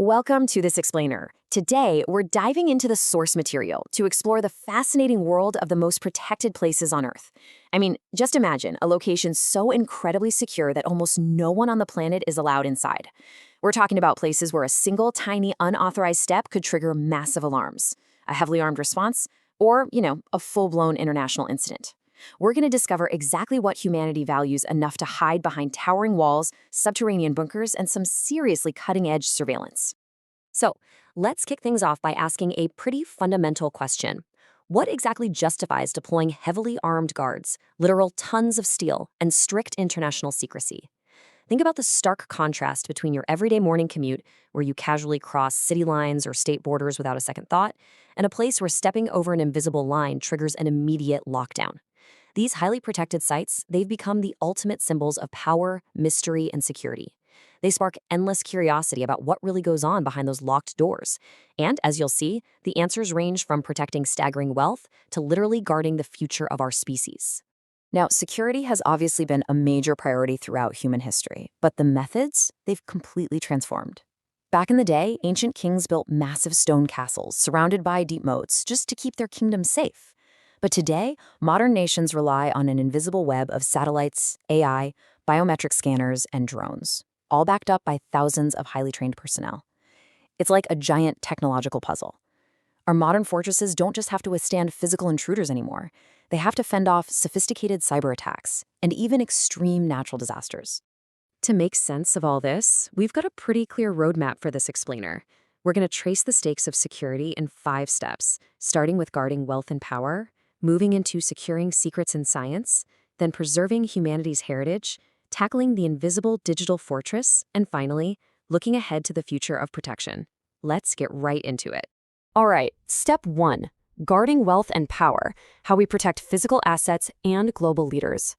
Welcome to This Explainer. Today, we're diving into the source material to explore the fascinating world of the most protected places on Earth. I mean, just imagine a location so incredibly secure that almost no one on the planet is allowed inside. We're talking about places where a single tiny unauthorized step could trigger massive alarms, a heavily armed response, or, a full-blown international incident. We're going to discover exactly what humanity values enough to hide behind towering walls, subterranean bunkers, and some seriously cutting-edge surveillance. So, let's kick things off by asking a pretty fundamental question. What exactly justifies deploying heavily armed guards, literal tons of steel, and strict international secrecy? Think about the stark contrast between your everyday morning commute, where you casually cross city lines or state borders without a second thought, and a place where stepping over an invisible line triggers an immediate lockdown. These highly protected sites, they've become the ultimate symbols of power, mystery, and security. They spark endless curiosity about what really goes on behind those locked doors. And, as you'll see, the answers range from protecting staggering wealth to literally guarding the future of our species. Now, security has obviously been a major priority throughout human history, but the methods, they've completely transformed. Back in the day, ancient kings built massive stone castles surrounded by deep moats just to keep their kingdom safe. But today, modern nations rely on an invisible web of satellites, AI, biometric scanners, and drones, all backed up by thousands of highly trained personnel. It's like a giant technological puzzle. Our modern fortresses don't just have to withstand physical intruders anymore. They have to fend off sophisticated cyber attacks and even extreme natural disasters. To make sense of all this, we've got a pretty clear roadmap for this explainer. We're going to trace the stakes of security in 5 steps, starting with guarding wealth and power, moving into securing secrets in science, then preserving humanity's heritage, tackling the invisible digital fortress, and finally, looking ahead to the future of protection. Let's get right into it. All right, step 1, guarding wealth and power, how we protect physical assets and global leaders.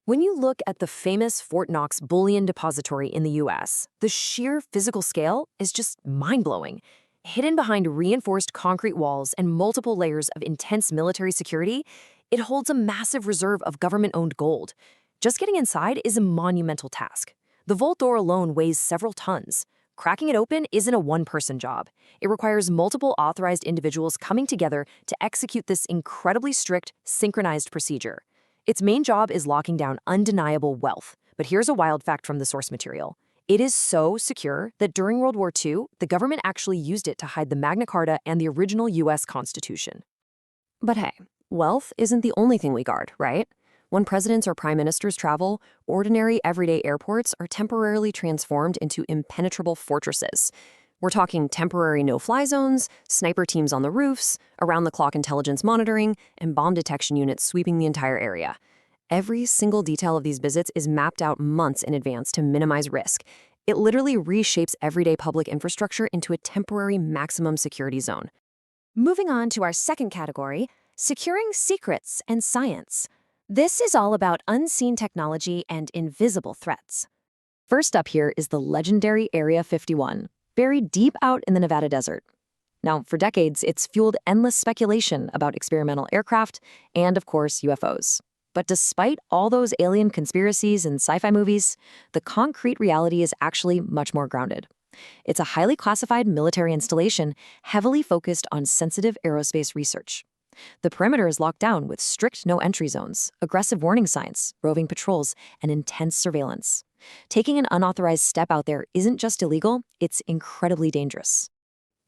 When you look at the famous Fort Knox bullion depository in the US, the sheer physical scale is just mind-blowing. Hidden behind reinforced concrete walls and multiple layers of intense military security, it holds a massive reserve of government-owned gold. Just getting inside is a monumental task. The vault door alone weighs several tons. Cracking it open isn't a one-person job. It requires multiple authorized individuals coming together to execute this incredibly strict, synchronized procedure. Its main job is locking down undeniable wealth. But here's a wild fact from the source material. It is so secure that during World War II, the government actually used it to hide the Magna Carta and the original U.S. Constitution. But hey, wealth isn't the only thing we guard, right? When presidents or prime ministers travel, ordinary everyday airports are temporarily transformed into impenetrable fortresses. We're talking temporary no-fly zones, sniper teams on the roofs, around-the-clock intelligence monitoring, and bomb detection units sweeping the entire area. Every single detail of these visits is mapped out months in advance to minimize risk. It literally reshapes everyday public infrastructure into a temporary maximum security zone. Moving on to our second category, securing secrets and science. This is all about unseen technology and invisible threats. First up here is the legendary Area 51, buried deep out in the Nevada desert. Now, for decades, it's fueled endless speculation about experimental aircraft and, of course, UFOs. But despite all those alien conspiracies and sci-fi movies, the concrete reality is actually much more grounded. It's a highly classified military installation heavily focused on sensitive aerospace research. The perimeter is locked down with strict no-entry zones, aggressive warning signs, roving patrols, and intense surveillance. Taking an unauthorized step out there isn't just illegal, it's incredibly dangerous.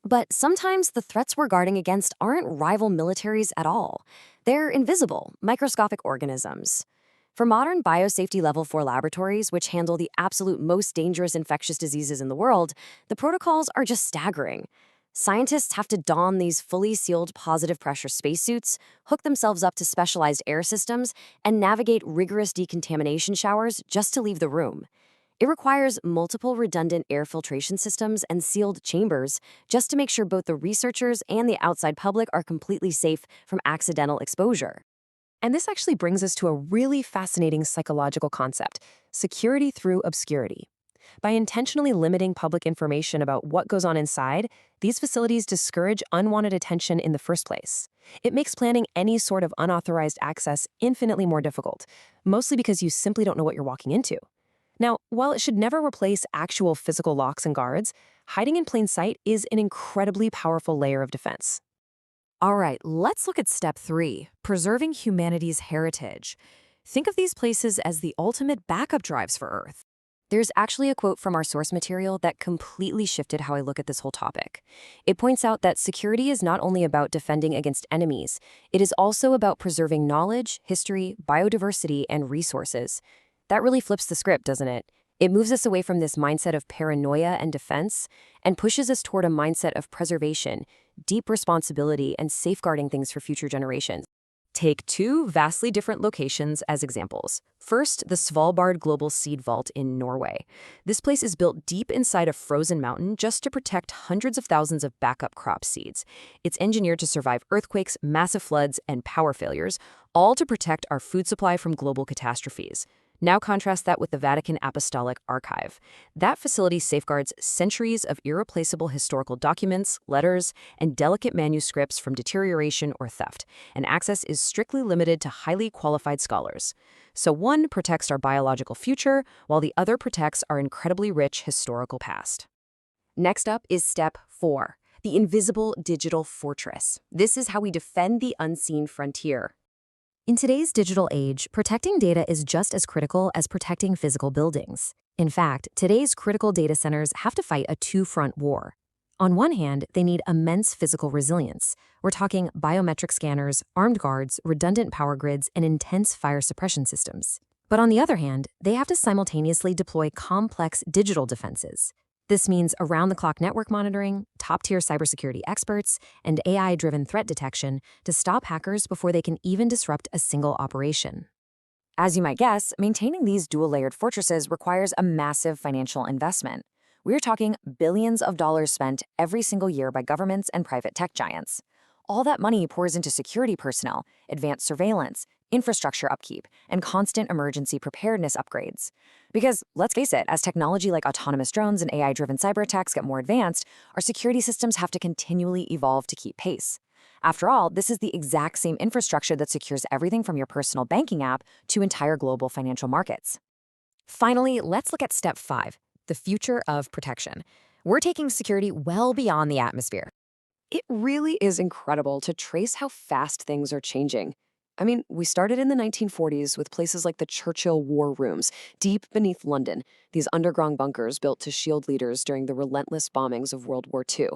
But sometimes the threats we're guarding against aren't rival militaries at all. They're invisible, microscopic organisms. For modern biosafety level 4 laboratories, which handle the absolute most dangerous infectious diseases in the world, the protocols are just staggering. Scientists have to don these fully sealed positive pressure spacesuits, hook themselves up to specialized air systems, and navigate rigorous decontamination showers just to leave the room. It requires multiple redundant air filtration systems and sealed chambers just to make sure both the researchers and the outside public are completely safe from accidental exposure. And this actually brings us to a really fascinating psychological concept: security through obscurity. By intentionally limiting public information about what goes on inside, these facilities discourage unwanted attention in the first place. It makes planning any sort of unauthorized access infinitely more difficult, mostly because you simply don't know what you're walking into. Now, while it should never replace actual physical locks and guards, Hiding in plain sight is an incredibly powerful layer of defense. All right, let's look at step 3, preserving humanity's heritage. Think of these places as the ultimate backup drives for Earth. There's actually a quote from our source material that completely shifted how I look at this whole topic. It points out that security is not only about defending against enemies, it is also about preserving knowledge, history, biodiversity, and resources. That really flips the script, doesn't it? It moves us away from this mindset of paranoia and defense and pushes us toward a mindset of preservation, deep responsibility, and safeguarding things for future generations. Take two vastly different locations as examples. First, the Svalbard Global Seed Vault in Norway. This place is built deep inside a frozen mountain just to protect hundreds of thousands of backup crop seeds. It's engineered to survive earthquakes, massive floods, and power failures, all to protect our food supply from global catastrophes. Now contrast that with the Vatican Apostolic Archive. That facility safeguards centuries of irreplaceable historical documents, letters, and delicate manuscripts from deterioration or theft, and access is strictly limited to highly qualified scholars. So one protects our biological future, while the other protects our incredibly rich historical past. Next up is step 4, the invisible digital fortress. This is how we defend the unseen frontier. In today's digital age, protecting data is just as critical as protecting physical buildings. In fact, today's critical data centers have to fight a two-front war. On one hand, they need immense physical resilience. We're talking biometric scanners, armed guards, redundant power grids, and intense fire suppression systems. But on the other hand, they have to simultaneously deploy complex digital defenses. This means around-the-clock network monitoring, top-tier cybersecurity experts, and AI-driven threat detection to stop hackers before they can even disrupt a single operation. As you might guess, maintaining these dual-layered fortresses requires a massive financial investment. We're talking billions of dollars spent every single year by governments and private tech giants. All that money pours into security personnel, advanced surveillance, infrastructure upkeep, and constant emergency preparedness upgrades. Because, let's face it, as technology like autonomous drones and AI-driven cyber attacks get more advanced, our security systems have to continually evolve to keep pace. After all, this is the exact same infrastructure that secures everything from your personal banking app to entire global financial markets. Finally, let's look at step 5, the future of protection. We're taking security well beyond the atmosphere. It really is incredible to trace how fast things are changing. I mean, we started in the 1940s with places like the Churchill War Rooms, deep beneath London, these underground bunkers built to shield leaders during the relentless bombings of World War II.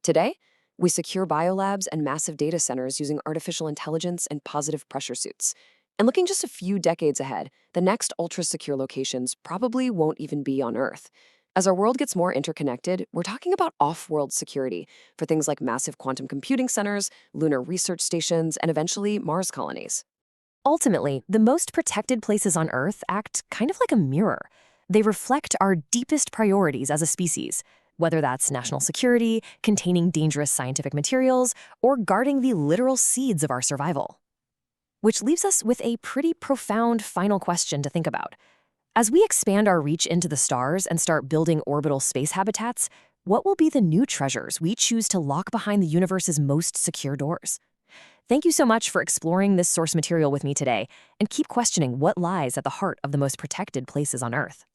Today, we secure biolabs and massive data centers using artificial intelligence and positive pressure suits. And looking just a few decades ahead, the next ultra-secure locations probably won't even be on Earth. As our world gets more interconnected, we're talking about off-world security for things like massive quantum computing centers, lunar research stations, and eventually Mars colonies. Ultimately, the most protected places on Earth act kind of like a mirror. They reflect our deepest priorities as a species, whether that's national security, containing dangerous scientific materials, or guarding the literal seeds of our survival. Which leaves us with a pretty profound final question to think about. As we expand our reach into the stars and start building orbital space habitats, what will be the new treasures we choose to lock behind the universe's most secure doors? Thank you so much for exploring this source material with me today, and keep questioning what lies at the heart of the most protected places on Earth.